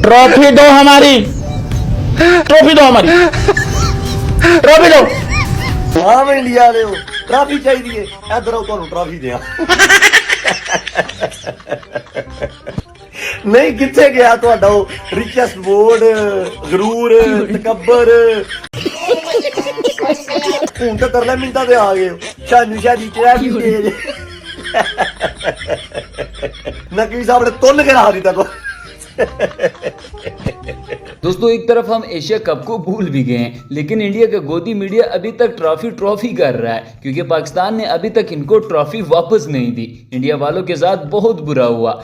Trophy दो हमारी, trophy दो हमारी, ट्रॉफी दो। हाँ मैं इंडिया वाले हो, ट्रॉफी चाहिए इधर आओ ਤੁਹਾਨੂੰ ट्रॉफी दिया नहीं किथे गया ਤੁਹਾਡਾ ਉਹ ਰਿਚੈਸਟ ਬੋਰਡ ਗਰੂਰ ਤਕੱਬਰ ਹੁਣ ਤਾਂ ਤਰਲੇ ਮਿੰਟਾਂ ਤੇ ਆ ਗਏ ਸਾਨੂੰ ਸ਼ਾਦੀ ਟ੍ਰੈਫਿਕ ਤੇਜ नकवी साहब ने तोल के रहा था को दोस्तों एक तरफ हम एशिया कप को भूल भी गए हैं, लेकिन इंडिया का गोदी मीडिया अभी तक ट्रॉफी कर रहा है क्योंकि पाकिस्तान ने अभी तक इनको ट्रॉफी वापस नहीं दी। इंडिया वालों के साथ बहुत बुरा हुआ।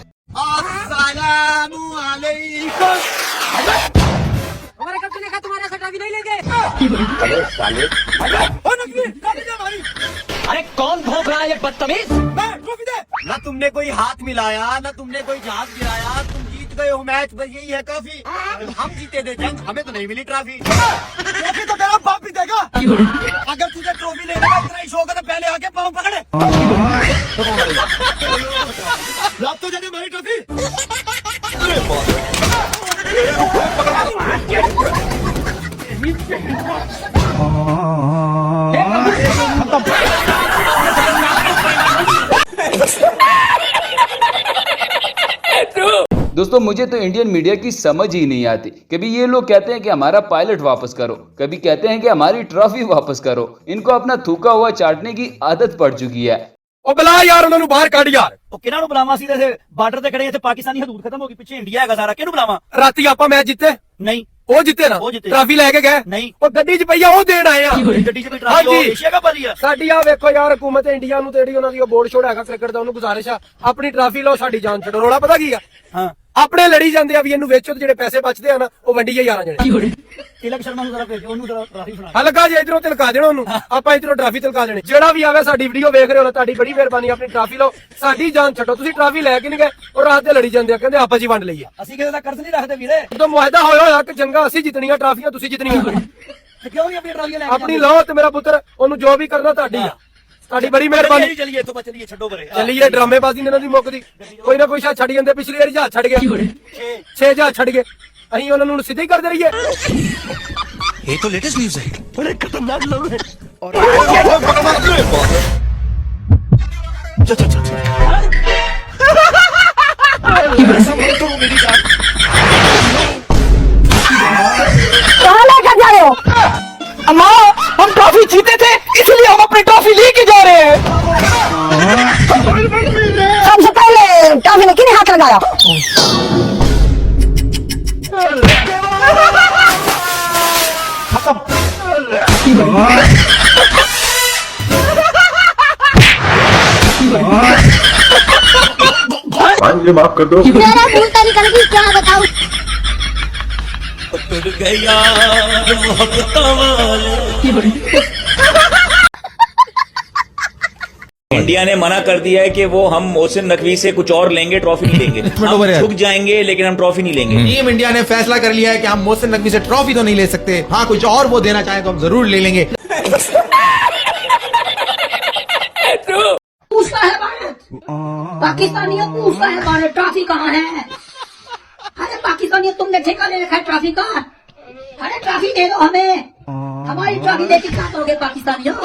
अरे कौन भोंक रहा है ये बदतमीज? ना तुमने कोई हाथ मिलाया, ना तुमने कोई जहाज गिराया, तुम जीत गए हो मैच, बस यही है काफी। हम जीते थे जंग, हमें तो नहीं मिली ट्रॉफी। ट्रॉफी तो तेरा बाप भी देगा। अगर तुझे ट्रॉफी लेने का इतना ही शौक है तो पहले आके पाँव पकड़े। लाभ तो जाने हमारी ट्रॉफी। दोस्तों मुझे तो इंडियन मीडिया की समझ ही नहीं आती। कभी ये लोग कहते हैं कि हमारा पायलट वापस करो, कभी कहते हैं कि हमारी ट्रॉफी वापस करो। इनको अपना थूका हुआ चाटने की आदत पड़ चुकी है। ਉਹ ਬੁਲਾ ਯਾਰ ਉਹਨਾਂ ਨੂੰ ਬਾਹਰ ਕੱਢ ਯਾਰ। ਉਹ ਕਿਹਨਾਂ ਨੂੰ ਬੁਲਾਵਾਂ? ਅਸੀਂ ਤੇ ਬਾਰਡਰ ਤੇ ਖੜੇ ਇੱਥੇ ਪਾਕਿਸਤਾਨੀ ਹਦੂਦ ਖਤਮ ਹੋ ਗਈ, ਪਿੱਛੇ ਇੰਡੀਆ ਹੈਗਾ ਸਾਰਾ, ਕਿਹਨੂੰ ਬੁਲਾਵਾਂ? ਰਾਤੀ ਆਪਾਂ ਮੈਚ ਜਿੱਤੇ ਨਹੀਂ, ਉਹ ਜਿੱਤੇ ਨਾ, ਟਰਾਫੀ ਲੈ ਕੇ ਗਏ ਨਹੀਂ, ਉਹ ਗੱਡੀ 'ਚ ਪਈਆ ਉਹ ਦੇਣ ਆਏ ਆ। ਗੱਡੀ 'ਚ ਕੋਈ ਟਰਾਫੀ ਉਹ ਏਸ਼ੀਆ ਕੱਪ ਵਾਲੀ ਆ ਸਾਡੀ। ਆ ਵੇਖੋ ਯਾਰ ਹਕੂਮਤ ਇੰਡੀਆ ਨੂੰ ਤੇ ਜਿਹੜੀ ਉਹਨਾਂ ਦੀ ਉਹ ਬੋਰਡ ਛੋੜ ਹੈਗਾ ਕ੍ਰਿਕਟ ਦਾ, ਉਹਨੂੰ ਗੁਜ਼ਾਰਿਸ਼ ਆ ਆਪਣੀ ਟਰਾਫੀ ਲਓ, ਸਾਡੀ ਜਾਨ ਛੱਡੋ। ਰੋਲਾ ਪਤਾ ਕੀ ਆ? ਹਾਂ ਆਪਣੇ ਲੜੀ ਜਾਂਦੇ ਆ ਵੀ ਇਹਨੂੰ ਵੇਚੋ ਤੇ ਜਿਹੜੇ ਪੈਸੇ ਬਚਦੇ ਆ ਨਾ ਉਹ ਵੰਡੀਏ ਯਾਰਾਂ ਜਣੇ। ਤਿਲਕ ਸ਼ਰਮਾ ਨੂੰ ਜ਼ਰਾ ਭੇਜੋ, ਉਹਨੂੰ ਜ਼ਰਾ ਟਰਾਫੀ ਫੜਾ। ਹਲਕਾ ਜੇ ਇਧਰੋਂ ਤਿਲਕਾ ਦੇਣਾ ਉਹਨੂੰ, ਆਪਾਂ ਇਧਰੋਂ ਟਰਾਫੀ ਤਿਲਕਾ ਦੇਣੀ। ਜਿਹੜਾ ਵੀ ਆਵੇ ਸਾਡੀ ਵੀਡੀਓ ਵੇਖ ਰਹੇ ਹੋ ਤੁਹਾਡੀ ਬੜੀ ਮਿਹਰਬਾਨੀ, ਆਪਣੀ ਟਰਾਫੀ ਲਓ, ਸਾਡੀ ਜਾਨ ਛੱਡੋ। ਤੁਸੀਂ ਟਰਾਫੀ ਲੈ ਕੇ ਨਹੀਂ ਗਏ ਉਹ ਰਾਤ ਦੇ ਲੜੀ ਜਾਂਦੇ ਆ, ਕਹਿੰਦੇ ਆਪਸ ਹੀ ਵੰਡ ਲਈਏ। ਅਸੀਂ ਕਿਸੇ ਦਾ ਕਰਜ਼ ਨਹੀਂ ਰੱਖਦੇ ਵੀਰੇ, ਜਦੋਂ ਮੁਆਹਦਾ ਹੋਇਆ ਕਿ ਜੰਗਾਂ ਅਸੀਂ ਜਿੱਤਣੀਆਂ, ਟਰਾਫੀਆਂ ਤੁਸੀਂ ਜਿੱਤਣੀਆਂ। ਕਿਉਂ ਨਹੀਂ ਆਪਣੀ ਟਰਾਫੀਆਂ ਲੈ ਕੇ ਆਪਣੀ ਲਓ ਤੇ ਮੇਰਾ ਪੁੱਤਰ ਉਹਨੂੰ ਜੋ ਵੀ ਕਰਨਾ ਤੁਹਾਡੀ ਆ, ਤੁਹਾਡੀ ਬੜੀ ਮਿਹਰਬਾਨੀ। ਚਲੀਏ ਇੱਥੋਂ ਬਚ ਚਲੀਏ, ਛੱਡੋ ਪਰੇ ਚਲੀਏ। ਡਰਾਮੇਬਾਜ਼ੀ ਇਹਨਾਂ ਦੀ ਮੁੱਕਦੀ ਕੋਈ ਨਾ ਕੋਈ ਸ਼ਾਇਦ ਛੱਡ ਜਾਂਦੇ। ਪਿਛਲੀ ਵਾਰੀ ਜਹਾਜ਼ ਛੱਡ ਗਏ, 6 ਜਹਾਜ਼ ਛੱਡ ਗਏ, ਅਸੀਂ ਉਹਨਾਂ ਨੂੰ ਸਿੱਧੇ ਹੀ ਕਰਦੇ ਰਹੀਏ। ये तो लेटेस्ट न्यूज़ है, बड़े खतरनाक लोग हैं। चल चल चल कहाँ लेकर जा रहे हो? अम्मा हम ट्रॉफी जीते थे इसलिए हम अपनी ट्रॉफी लेके जा रहे हैं। सबसे पहले ट्रॉफी ने किन्हें हाथ लगाया? माफ कर दो, मेरा भूल तो निकल गई, क्या बताऊं? इंडिया ने मना कर दिया है कि वो हम मोहसिन नकवी से कुछ और लेंगे, ट्रॉफी नहीं लेंगे। हम झुक जाएंगे लेकिन हम ट्रॉफी नहीं लेंगे। टीम इंडिया ने फैसला कर लिया है कि हम मोहसिन नकवी से ट्रॉफी तो नहीं ले सकते, हाँ कुछ और वो देना चाहे तो हम जरूर ले लेंगे। पूछता है भारत, पाकिस्तानियों पूछता है भारत ट्रॉफी कहाँ है? अरे पाकिस्तानियों तुमने ठेका ले रखा है ट्रॉफी का, अरे ट्रॉफी दे दो हमें, हमारी ट्रॉफी लेके क्या करोगे पाकिस्तानियों?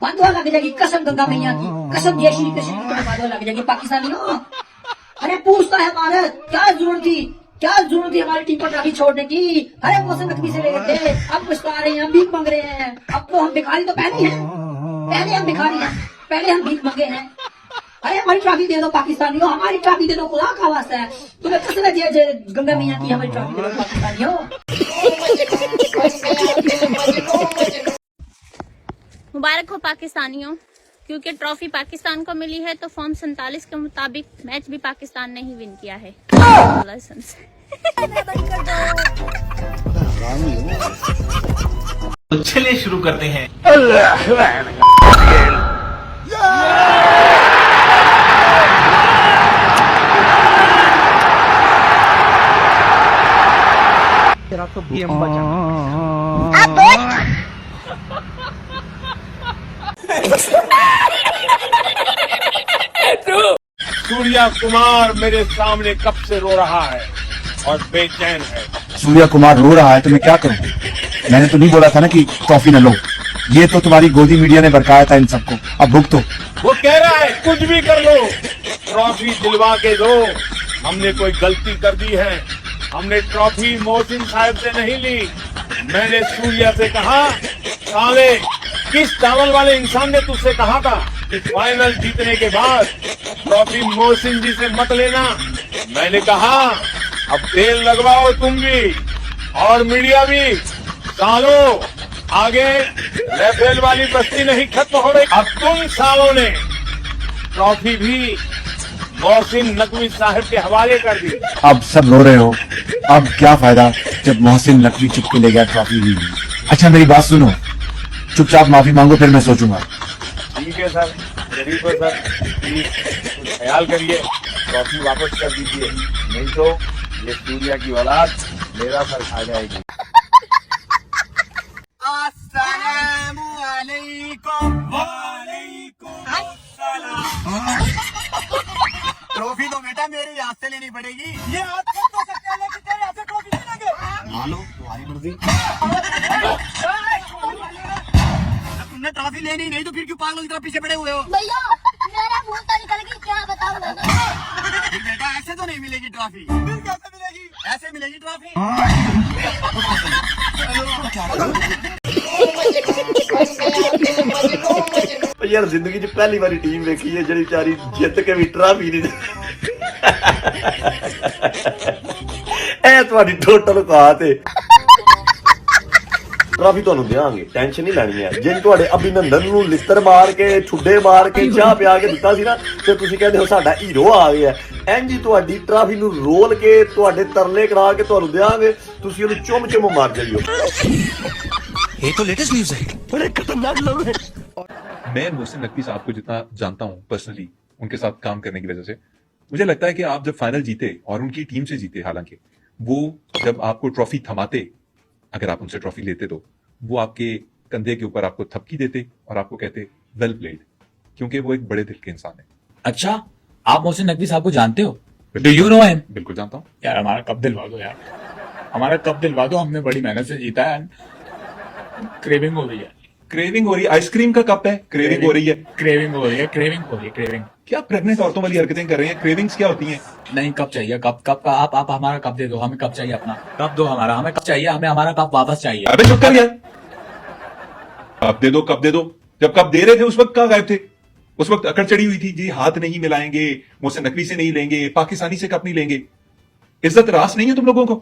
बंधुआ लग जाएगी, कसम गंगा मैया की, कसम जय श्री कृष्ण की, बंधुआ लग जाएगी पाकिस्तानियों। अरे पूछता है भारत, क्या जरूरत थी हमारी टीम पर ट्रॉफी छोड़ने की? अरे मोहसिन नकवी से ले गए थे, अब पछता रहे हैं, हम भीख मांग रहे हैं। अब तो हम भिखारी तो पहले हैं, पहले हम भिखारी हैं, पहले हम भीख मांगे हैं। अरे हमारी ट्रॉफी दे दो पाकिस्तानियों, हमारी ट्रॉफी दे दो, खुदा का वास्ता है, तुम्हें कसम है जय गंगा मैया की, हमारी ट्रॉफी दे दो पाकिस्तानियों। मुबारक हो पाकिस्तानियों, क्योंकि ट्रॉफी पाकिस्तान को मिली है तो फॉर्म 47 के मुताबिक मैच भी पाकिस्तान ने ही विन किया है। चलिए शुरू करते हैं। तेरा तो गेम बचा। सूर्या कुमार मेरे सामने कब से रो रहा है, और बेचैन है। सूर्या कुमार रो रहा है तो मैं क्या करूं? मैंने तो नहीं बोला था ना कि ट्रॉफी न लो। ये तो तुम्हारी गोदी मीडिया ने बरकाया था इन सबको, अब भुगतो। वो कह रहा है कुछ भी कर लो, ट्रॉफी दिलवा के दो। हमने कोई गलती कर दी है, हमने ट्रॉफी मोहसिन साहब से नहीं ली। मैंने सूर्या से कहा, साले किस चावल वाले इंसान ने तुझसे कहा था कि फाइनल जीतने के बाद ट्रॉफी मोहसिन जी से मत लेना। मैंने कहा अब तेल लगवाओ तुम भी और मीडिया भी। सालों आगे रेफेल वाली बस्ती नहीं खत्म हो रही। अब तुम सालों ने ट्रॉफी भी मोहसिन नकवी साहब के हवाले कर दी। अब सब रो रहे हो, अब क्या फायदा जब मोहसिन नकवी चुप के ले गया ट्रॉफी भी। अच्छा मेरी बात सुनो, चुपचाप माफी मांगो फिर मैं सोचूंगा। ठीक है सर, गरीब है सर, प्लीज कुछ ख्याल करिए, ट्रॉफी वापस कर दीजिए, नहीं तो ये सूर्या की औलाद मेरा सर खा जाएगी। ट्रॉफी तो बेटा मेरे हाथ से लेनी पड़ेगी। ये हाथ कर तो सकते हैं लेकिन तेरे हाथ से ट्रॉफी नहीं लेंगे। मान लो तुम्हारी मर्जी। तुमने ट्रॉफी लेनी नहीं तो फिर क्यों पागलों की तरह पीछे पड़े हुए हो? भैया मेरा मुंह तो निकल गई, क्या बताऊं मैं? फिर बेटा ऐसे तो नहीं मिलेगी ट्रॉफी। फिर कैसे मिलेगी? ऐसे मिलेगी ट्रॉफी। यार जिंदगी च पहली बारी टीम देखी है जी बेचारी जित के भी ट्रॉफी नहीं। तुम्हारी टोटल औकात है। ट्रॉफी ਤੁਹਾਨੂੰ ਦੇਵਾਂਗੇ, ਟੈਨਸ਼ਨ ਨਹੀਂ ਲੈਣੀ ਹੈ। ਜਿੰਨ ਤੁਹਾਡੇ ਅਭਿਨੰਦਨ ਨੂੰ ਲਿੱਤਰ ਮਾਰ ਕੇ ਛੁੱਡੇ ਮਾਰ ਕੇ ਚਾਹ ਪਿਆ ਕੇ ਦਿੱਤਾ ਸੀ ਨਾ ਤੇ ਤੁਸੀਂ ਕਹਿੰਦੇ ਹੋ ਸਾਡਾ ਹੀਰੋ ਆ ਗਿਆ, ਇੰਜ ਹੀ ਤੁਹਾਡੀ ਟਰॉफी ਨੂੰ ਰੋਲ ਕੇ ਤੁਹਾਡੇ ਤਰਲੇ ਕਰਾ ਕੇ ਤੁਹਾਨੂੰ ਦੇਵਾਂਗੇ, ਤੁਸੀਂ ਉਹਨੂੰ ਚੁੰਮ ਚੁੰਮ ਮਾਰ ਜਾਈਓ। ये तो लेटेस्ट न्यूज है। बड़े खतरनाक लोग हैं। मैं मोहसिन नकवी साहब को जितना जानता हूं पर्सनली, उनके साथ काम करने की वजह से मुझे लगता है कि आप जब फाइनल जीते और उनकी टीम से जीते, हालांकि वो जब आपको ट्रॉफी थमाते, अगर आप उनसे ट्रॉफी लेते तो वो आपके कंधे के ऊपर आपको थपकी देते और आपको कहते वेल प्लेड, क्योंकि वो एक बड़े दिल के इंसान है। अच्छा, आप मोहसिन नकवी साहब को जानते हो? Do you know him? बिल्कुल जानता हूँ। यार हमारा कप दिलवा दो यार, हमारा कप दिलवा दो, हमने बड़ी मेहनत से जीता है। क्रेविंग हो रही है, क्रेविंग हो रही है। आइसक्रीम का कप है, क्रेविंग हो रही है। क्रेविंग हो रही है, क्रेविंग हो रही है, क्रेविंग। क्या प्रेग्नेंट औरतों वाली हरकतें कर रहे हैं? क्रेविंग्स क्या होती हैं? नहीं, कप चाहिए, कप कप का आप हमारा कप दे दो, हमें कप चाहिए, अपना कप दो, हमारा हमें कप चाहिए, हमें हमारा कप वापस चाहिए। अबे चुप कर यार, कप दे दो, कप दे दो। जब कप दे रहे थे उस वक्त कहाँ गायब थे? उस वक्त अकड़ चढ़ी हुई थी जी, हाथ नहीं मिलाएंगे, मोहसिन नकवी से नहीं लेंगे, पाकिस्तानी से कप नहीं लेंगे। इज्जत रास नहीं है तुम लोगों को?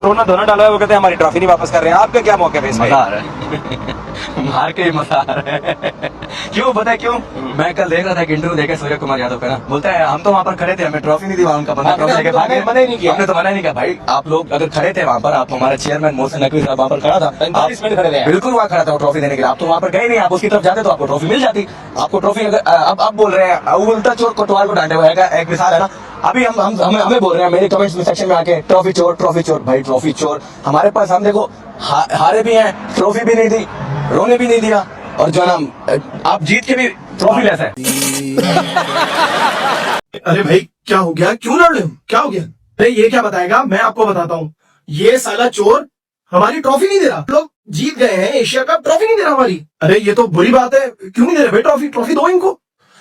रोना धोना डाला है, वो कहते हैं हमारी ट्रॉफी नहीं वापस कर रहे हैं। आपका क्या मौका है इसमें? मजा आ रहा है। मार के ही मजा आ रहा है। क्यों पता है क्यों? मैं कल देख रहा था कि इंटरव्यू देखा सूर्या कुमार यादव का ना, बोलता है हम तो वहाँ पर खड़े थे, हमें ट्रॉफी नहीं दी, वहाँ उनका बंदा ट्रॉफी लेके भागे। मना ही नहीं किया, हमने तो मना ही नहीं किया। भाई आप लोग अगर खड़े थे वहाँ पर, आप हमारा चेयरमैन मोहसिन नकवी साहब वहाँ पर खड़ा था, 45 मिनट खड़े थे, बिल्कुल वहाँ खड़ा था ट्रॉफी देने के लिए। आप तो वहाँ पर गए नहीं, आप उसकी तरफ जाते तो आपको ट्रॉफी मिल जाती। आपको ट्रॉफी अगर अब बोल रहे हैं उल्टा चोर कोतवाल को डांटे हुए है। एक मिसाल है ना, अभी हम हमें बोल रहे हैं मेरे कमेंट्स में सेक्शन में आके ट्रॉफी चोर, ट्रॉफी चोर। भाई ट्रॉफी चोर हमारे पास, हम देखो हारे भी हैं, ट्रॉफी भी नहीं दी, रोने भी नहीं दिया, और जो ना आप जीत के भी ट्रॉफी लेते हैं। अरे भाई क्या हो गया? क्यों लड़ रहे हो? क्या हो गया? भाई ये क्या बताएगा? मैं आपको बताता हूँ। ये साला चोर हमारी ट्रॉफी नहीं दे रहा। लोग जीत गए हैं एशिया कप, ट्रॉफी नहीं दे रहा हमारी। अरे ये तो बुरी बात है। क्यों नहीं दे रहे भाई ट्रॉफी? ट्रॉफी दो इनको।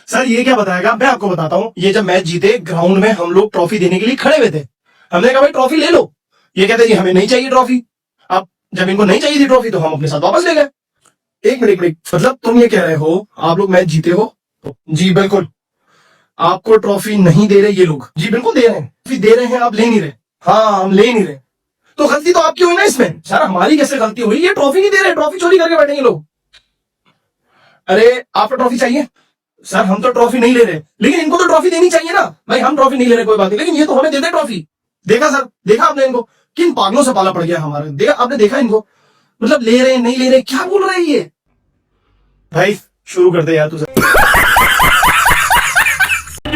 सर ये क्या बताएगा? मैं आपको बताता हूँ। ये जब मैच जीते, ग्राउंड में हम लोग ट्रॉफी देने के लिए खड़े हुए थे। हमने कहा भाई ट्रॉफी ले लो। ये कहते जी हमें नहीं चाहिए ट्रॉफी। अब जब इनको नहीं चाहिए थी ट्रॉफी तो हम अपने साथ वापस ले गए। एक मिनट, मतलब तुम ये कह रहे हो आप लोग मैच जीते हो? जी बिल्कुल। आपको ट्रॉफी नहीं दे रहे ये लोग? जी बिल्कुल दे रहे हैं, ट्रॉफी दे रहे हैं, आप ले नहीं रहे। हाँ हम ले नहीं रहे, तो गलती तो आपकी हुई ना इसमें। सर हमारी कैसे गलती हुई? ये ट्रॉफी नहीं दे रहे, ट्रॉफी चोरी करके बैठेंगे लोग। अरे आपको ट्रॉफी चाहिए? सर हम तो ट्रॉफी नहीं ले रहे, लेकिन इनको तो ट्रॉफी देनी चाहिए ना। भाई हम ट्रॉफी नहीं ले रहे कोई बात नहीं, लेकिन ये तो हमें देते ट्रॉफी। देखा सर, देखा आपने इनको? किन पागलों से पाला पड़ गया हमारे। देखा आपने, देखा इनको? मतलब ले रहे नहीं ले रहे, क्या बोल रहे हैं ये? भाई शुरू करते यार तुझे।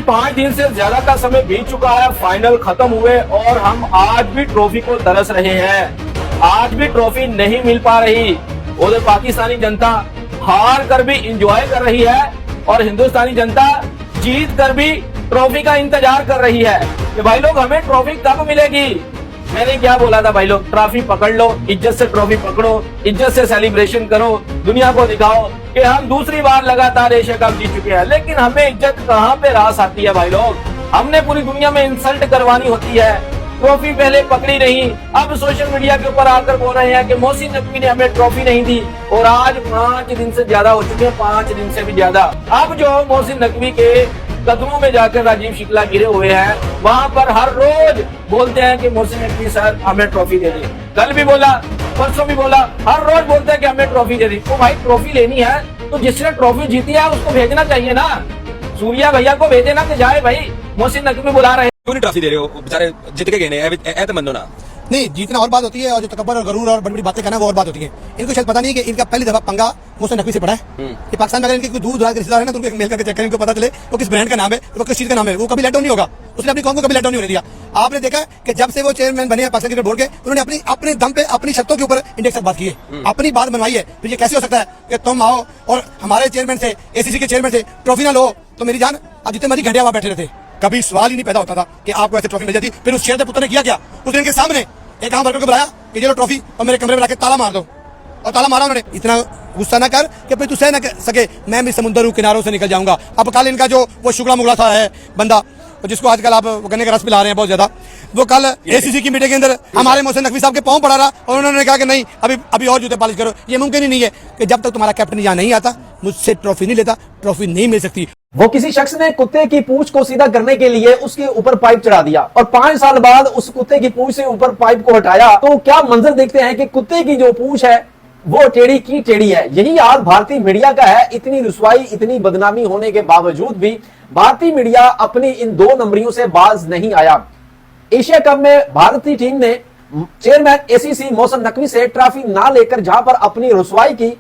5 दिन से ज्यादा का समय बीत चुका है, फाइनल खत्म हुए और हम आज भी ट्रॉफी को तरस रहे हैं। आज भी ट्रॉफी नहीं मिल पा रही। उधर पाकिस्तानी जनता हार कर भी इंजॉय कर रही है और हिंदुस्तानी जनता जीत कर भी ट्रॉफी का इंतजार कर रही है कि भाई लोग हमें ट्रॉफी कब मिलेगी। मैंने क्या बोला था भाई लोग, ट्रॉफी पकड़ लो, इज्जत से ट्रॉफी पकड़ो, इज्जत से सेलिब्रेशन करो, दुनिया को दिखाओ कि हम दूसरी बार लगातार एशिया कप जीत चुके हैं। लेकिन हमें इज्जत कहाँ पे रास आती है भाई लोग, हमने पूरी दुनिया में इंसल्ट करवानी होती है। ट्रॉफी पहले पकड़ी नहीं, अब सोशल मीडिया के ऊपर आकर बोल रहे हैं कि मोहसिन नकवी ने हमें ट्रॉफी नहीं दी। और आज 5 दिन से ज्यादा हो चुके हैं, 5 दिन से भी ज्यादा। अब जो मोहसिन नकवी के कदमों में जाकर राजीव शुक्ला गिरे हुए हैं, वहां पर हर रोज बोलते हैं कि मोहसिन नकवी सर हमें ट्रॉफी दे दी। कल भी बोला, परसों भी बोला, हर रोज बोलते हैं कि हमें ट्रॉफी दे दी। तो भाई ट्रॉफी लेनी है तो जिसने ट्रॉफी जीती है उसको भेजना चाहिए ना, सूर्या भैया को भेजे ना कि जाए भाई मोहसिन नकवी बुला रहे हैं। क्यों नहीं ट्रॉफी दे रहे हो, बेचारे जीत के गए हैं, मनो ना। नहीं, जीतना और बात होती है और जो तकब्बर और गरूर और बड़ी बड़ी बातें करना वो और बात होती है। इनको शायद पता नहीं है कि इनका पहली दफा पंगा मोहसिन नकवी से पड़ा है कि पाकिस्तान में अगर इनके कोई दूर दराज के रिश्तेदार है ना तो उनको मेल करके चेक करें, इनको पता चले वो किस ब्रांड का नाम है, वो किस चीज का नाम है। वो कभी लेट डाउन नहीं होगा, उसने अपनी कौम को कभी लेट डाउन नहीं होने दिया। आपने देखा कि जब से वो चेयरमैन बने हैं पाकिस्तान क्रिकेट बोर्ड के, उन्होंने अपने दम पे अपनी शर्तों के ऊपर इंडिया के साथ बात की है, अपनी बात बनवाई है। तो ये कैसे हो सकता है कि तुम आओ और हमारे चेयरमैन से, ACC के चेयरमैन से ट्रॉफी ना लो? तो मेरी जान, आप जितने मर्जी घंटे वहां बैठे रहते, कभी सवाल ही नहीं पैदा होता था कि आपको ऐसे ट्रॉफी मिल जाती। फिर उस शेर के पुत्र ने किया क्या, उसने इनके सामने एक आम वर्कर को बुलाया कि ये लो ट्रॉफी और मेरे कमरे में लाके ताला मार दो, और ताला मारा उन्होंने। इतना गुस्सा ना कर कि भाई तू सह ना सके, मैं भी समुद्र किनारों से निकल जाऊंगा। अब कल इनका जो वो शुक्ला मुगला था है बंदा, जिसको आजकल आप गन्ने का रस पिला रहे हैं बहुत ज्यादा, वो कल ACC की मीटिंग के अंदर हमारे मोहसिन नकवी साहब के पांव पड़ा रहा और उन्होंने कहा कि नहीं अभी और जूते पॉलिश करो। ये मुमकिन ही नहीं है कि जब तक तुम्हारा कैप्टन यहाँ नहीं आता, मुझसे ट्रॉफी नहीं लेता, ट्रॉफी नहीं मिल सकती। वो किसी शख्स ने कुत्ते की पूंछ को सीधा करने के लिए उसके ऊपर पाइप चढ़ा दिया और 5 साल बाद उस कुत्ते की पूंछ से ऊपर पाइप को हटाया तो क्या मंजर देखते हैं कि कुत्ते की जो पूंछ है वो टेढ़ी की टेढ़ी है। यही हाल भारतीय मीडिया का है। इतनी रुसवाई, इतनी बदनामी होने के बावजूद भी भारतीय मीडिया अपनी इन 2 नंबरियों से बाज नहीं आया। एशिया कप में भारतीय टीम ने चेयरमैन ACC मोहसिन नकवी से ट्रॉफी ना लेकर जहां पर अपनी रुसवाई की,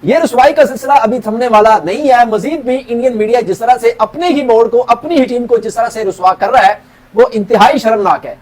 ये रुसवाई का सिलसिला अभी थमने वाला नहीं है। मजीद भी इंडियन मीडिया जिस तरह से अपने ही बोर्ड को, अपनी ही टीम को जिस तरह से रुसवा कर रहा है वो इंतहाई शर्मनाक है।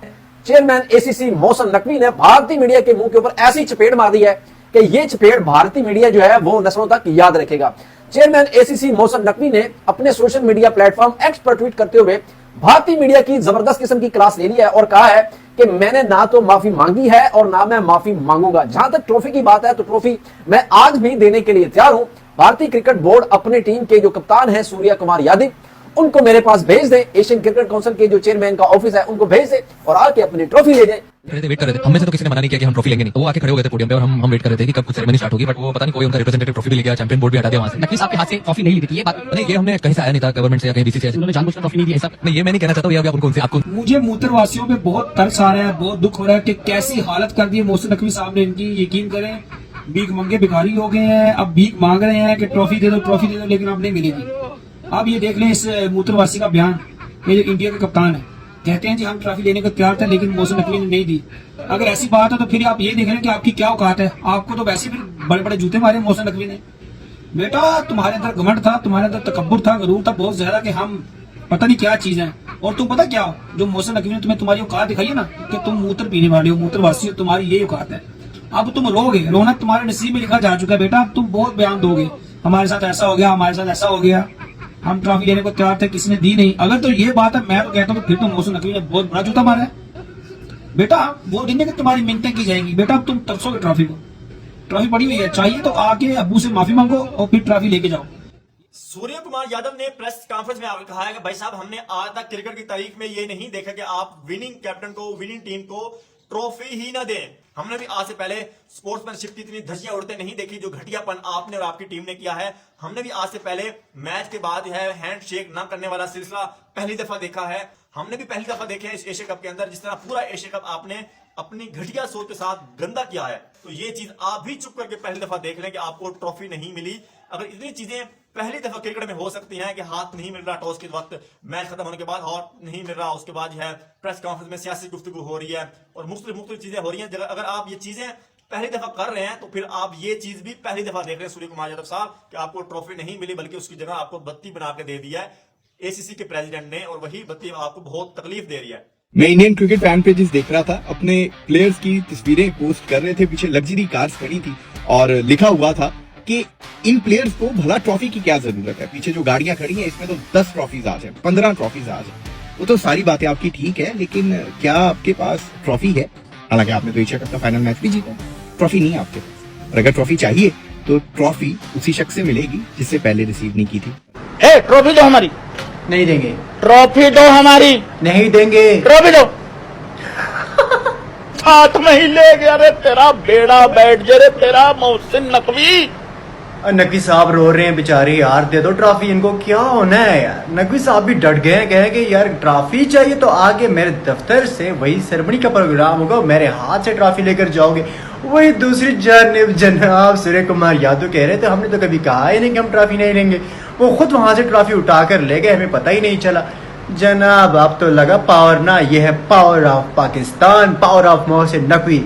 चेयरमैन ACC मोहसिन नकवी ने भारतीय मीडिया के मुंह के ऊपर ऐसी चपेट मार दी है कि ये चपेट भारतीय मीडिया जो है वो नस्लों तक याद रखेगा। चेयरमैन ACC मोहसिन नकवी ने अपने सोशल मीडिया प्लेटफॉर्म X पर ट्वीट करते हुए भारतीय मीडिया की जबरदस्त किस्म की क्लास ले ली है और कहा है कि मैंने ना तो माफी मांगी है और ना मैं माफी मांगूंगा। जहां तक ट्रॉफी की बात है तो ट्रॉफी मैं आज भी देने के लिए तैयार हूं। भारतीय क्रिकेट बोर्ड अपनी टीम के जो कप्तान है सूर्या कुमार यादव, उनको मेरे पास भेज दे। एशियन क्रिकेट काउंसिल के जो चेयरमैन का ऑफिस है उनको भेज दे और आके अपनी ट्रॉफी ले जाए। वेट कर रहे थे, हमें से तो किसी ने मना नहीं किया कि हम ट्रॉफी लेंगे नहीं, तो वो आके खड़े हो गए थे पोडियम पे और हम वेट कर रहे थे कि कब कुछ सेरेमनी स्टार्ट होगी, बट वो पता नहीं कोई उनका रिप्रेजेंटेटिव ट्रॉफी भी ले गया, चैंपियन बोर्ड भी हटा दिया वहां से। नकवी साहब के हाथ से ट्रॉफी नहीं ली थी, ये बात नहीं, ये हमने कहीं से आया नहीं था, गवर्नमेंट से या कहीं BCCI से, उन्होंने जानबूझकर ट्रॉफी नहीं दी ऐसा नहीं, ये मैं नहीं कहना चाहता हूं। ये आप उनको, उनसे आपको, मुझे मूत्रवासियों पे बहुत तरस आ रहा है, बहुत दुख हो रहा है कि कैसी हालत कर दी है मोहसिन नकवी साहब ने इनकी। यकीन करें भीख मंगे भिखारी हो गए हैं, अब भीख मांग रहे हैं कि ट्रॉफी दे दो, लेकिन अब नहीं मिलेगी। अब ये देख लें इस मूत्रवासी का बयान, ये जो इंडिया के कप्तान है कहते हैं जी हम ट्रॉफी लेने को तैयार थे लेकिन मोहसिन नकवी ने नहीं दी। अगर ऐसी बात है तो फिर आप ये देख रहे हैं कि आपकी क्या औकात है। आपको तो वैसे भी बड़े बड़े जूते मारे मोहसिन नकवी ने। बेटा तुम्हारे अंदर घमंड था, तुम्हारे अंदर तकब्बुर था, गरूर था बहुत ज्यादा कि हम पता नहीं क्या चीज है। और तुम पता क्या हो, जो मोहसिन नकवी ने तुम्हें तुम्हारी औकात दिखाई है ना कि तुम मूत्र पीने वाले हो, मूत्रवासी हो, तुम्हारी यही औकात है। अब तुम रोगे, रोना तुम्हारे नसीब में लिखा जा चुका है बेटा। अब तुम बहुत बयान दोगे, हमारे साथ ऐसा हो गया, हमारे साथ ऐसा हो गया, हम ट्रॉफी लेने को तैयार थे, किसी ने दी नहीं। अगर तो ये बात है, मैं तो कहता हूँ फिर तो मोहसिन नकवी ने बहुत बड़ा जूता मारा है बेटा। वो दिन है कि तुम्हारी मिन्नतें की जाएंगी बेटा, अब तुम तरसोगे ट्रॉफी को। ट्रॉफी पड़ी हुई है, चाहिए तो आके अब्बू से माफी मांगो और फिर ट्रॉफी लेके जाओ। सूर्य कुमार यादव ने प्रेस कॉन्फ्रेंस में आकर कहा है कि भाई साहब हमने आज तक क्रिकेट की तारीख में ये नहीं देखा कि आप विनिंग कैप्टन को, विनिंग टीम को ट्रॉफी ही ना दें। हमने भी आज से पहले स्पोर्ट्समैनशिप की इतनी धज्जियां उड़ते नहीं देखी जो घटियापन आपने और आपकी टीम ने किया है। हमने भी आज से पहले मैच के बाद है हैंडशेक ना करने वाला सिलसिला पहली दफा देखा है। हमने भी पहली दफा देखे इस एशिया कप के अंदर जिस तरह पूरा एशिया कप आपने अपनी घटिया सोच के साथ गंदा किया है। तो ये चीज आप भी चुप करके पहली दफा देख लें कि आपको ट्रॉफी नहीं मिली। अगर इतनी चीजें पहली दफा क्रिकेट में हो सकती हैं कि हाथ नहीं मिल रहा टॉस के वक्त, मैच खत्म होने के बाद हाथ नहीं मिल रहा, उसके बाद जो है प्रेस कॉन्फ्रेंस में सियासी गुफ्तगू हो रही है और मुख्तलिफ चीजें हो रही हैं। अगर आप ये चीजें पहली दफा कर रहे हैं तो फिर आप ये चीज भी पहली दफा देख रहे हैं सूर्य कुमार यादव साहब कि आपको ट्रॉफी नहीं मिली बल्कि उसकी जगह आपको बत्ती बना के दे दिया है ACC के प्रेसिडेंट ने, और वही बत्ती आपको बहुत तकलीफ दे रही है। मैं इंडियन क्रिकेट फैन पेजेस देख रहा था, अपने प्लेयर्स की तस्वीरें पोस्ट कर रहे थे, पीछे लग्जरी कार्स खड़ी थी और लिखा हुआ था कि इन प्लेयर्स को भला ट्रॉफी की क्या जरूरत है। पीछे जो गाड़ियां खड़ी हैं इसमें तो 10 ट्रॉफीज आ जाए, 15 ट्रॉफीज आ जाए, वो तो सारी बातें आपकी ठीक है, लेकिन क्या आपके पास ट्रॉफी है? हालांकि आपने तो एशिया कप का फाइनल मैच भी जीता, ट्रॉफी नहीं है आपके पास। और अगर ट्रॉफी चाहिए तो ट्रॉफी उसी शख्स से मिलेगी जिससे पहले रिसीव नहीं की थी। ट्रॉफी दो हमारी, नहीं देंगे। ट्रॉफी दो हमारी, नहीं देंगे। ट्रॉफी दो। हाथ में ही ले गया रे तेरा बेड़ा बैठ जा रे तेरा मोहसिन नकवी। नकवी साहब रो रहे हैं बेचारे, यार दे दो ट्रॉफी, इनको क्या होना है यार। नकवी साहब भी डट गए, कहे कि यार ट्रॉफी चाहिए तो आगे मेरे दफ्तर से वही सेरेमनी का प्रोग्राम होगा, मेरे हाथ से ट्रॉफी लेकर जाओगे। वही दूसरी जानिब जनाब सूर्य कुमार यादव कह रहे थे हमने तो कभी कहा ही नहीं कि हम ट्रॉफी नहीं लेंगे, वो खुद वहां से ट्रॉफी उठाकर ले गए, हमें पता ही नहीं चला। जनाब अब तो लगा पावर ना, ये है power of Pakistan, power of Mohsin Naqvi.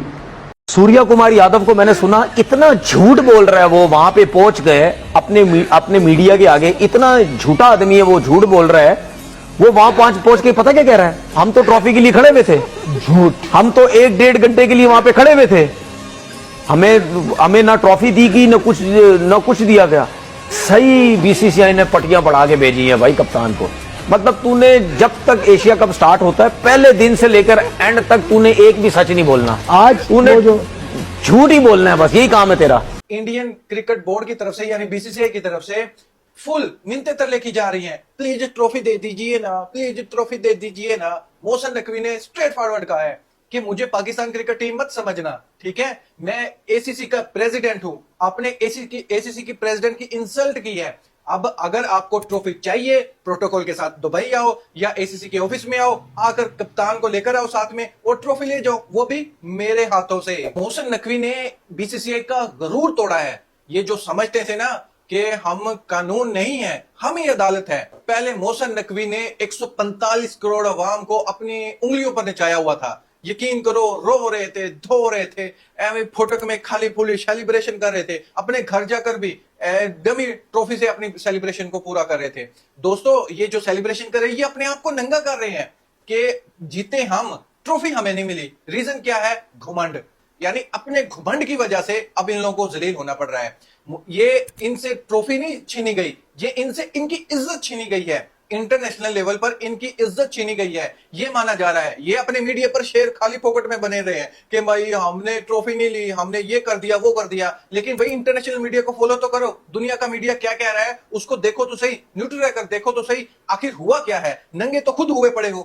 Surya Kumar Yadav को मैंने सुना इतना झूठ बोल रहा है, वो वहां पे पहुंच गए अपने मीडिया के आगे, इतना झूठा आदमी है वो, झूठ बोल रहा है वो। वहां पहुंच के पता क्या कह रहा है, हम तो ट्रॉफी के लिए खड़े हुए थे। झूठ, हम तो 1-1.5 घंटे के लिए वहां पे खड़े हुए थे, हमें ना ट्रॉफी दी गई ना कुछ दिया गया। सही बीसीसीआई ने पटियां बढ़ा के भेजी है भाई कप्तान को। मतलब तूने जब तक एशिया कप स्टार्ट होता है पहले दिन से लेकर एंड तक तूने एक भी सच नहीं बोलना, आज तूने झूठ ही बोलना है, बस यही काम है तेरा। इंडियन क्रिकेट बोर्ड की तरफ से यानी बीसीसीआई की तरफ से फुल मिन्नतें तरले की जा रही हैं, प्लीज ट्रॉफी दे दीजिए ना, प्लीज ट्रॉफी दे दीजिए ना। मोहसिन नकवी ने स्ट्रेट फॉरवर्ड कहा है कि मुझे पाकिस्तान क्रिकेट टीम मत समझना, ठीक है, मैं एसीसी का प्रेसिडेंट हूं, आपने एसीसी की प्रेसिडेंट की इंसल्ट की है। अब अगर आपको ट्रॉफी चाहिए प्रोटोकॉल के साथ दुबई आओ या एसीसी के ऑफिस में आओ, आकर कप्तान को लेकर आओ साथ में और ट्रॉफी ले जाओ, वो भी मेरे हाथों से। मोहसिन नकवी ने बीसीसीआई का गरूर तोड़ा है। ये जो समझते थे ना कि हम कानून नहीं है, हम ही अदालत है। पहले मोहसिन नकवी ने 145 करोड़ अवाम को अपनी उंगलियों पर नचाया हुआ था। यकीन करो, रो रहे थे, धो रहे थे, एवं फोटक में खाली फूली सेलिब्रेशन कर रहे थे, अपने घर जाकर भी डमी ट्रॉफी से अपनी सेलिब्रेशन को पूरा कर रहे थे। दोस्तों ये जो सेलिब्रेशन कर रहे हैं ये अपने आप को नंगा कर रहे हैं कि जीते हम, ट्रॉफी हमें नहीं मिली। रीजन क्या है? घुमंड, यानी अपने घुमंड की वजह से अब इन लोगों को जलील होना पड़ रहा है। ये इनसे ट्रॉफी नहीं छीनी गई, ये इनसे इनकी इज्जत छीनी गई है, इंटरनेशनल लेवल पर इनकी इज्जत छीनी गई है, ये माना जा रहा है। ये अपने मीडिया पर शेर खाली पॉकेट में बने रहे हैं कि भाई हमने ट्रॉफी नहीं ली, हमने ये कर दिया वो कर दिया, लेकिन भाई इंटरनेशनल मीडिया को फॉलो तो करो, दुनिया का मीडिया क्या कह रहा है उसको देखो तो सही, न्यूट्रल रहकर देखो तो सही, आखिर हुआ क्या है, नंगे तो खुद हुए पड़े हो।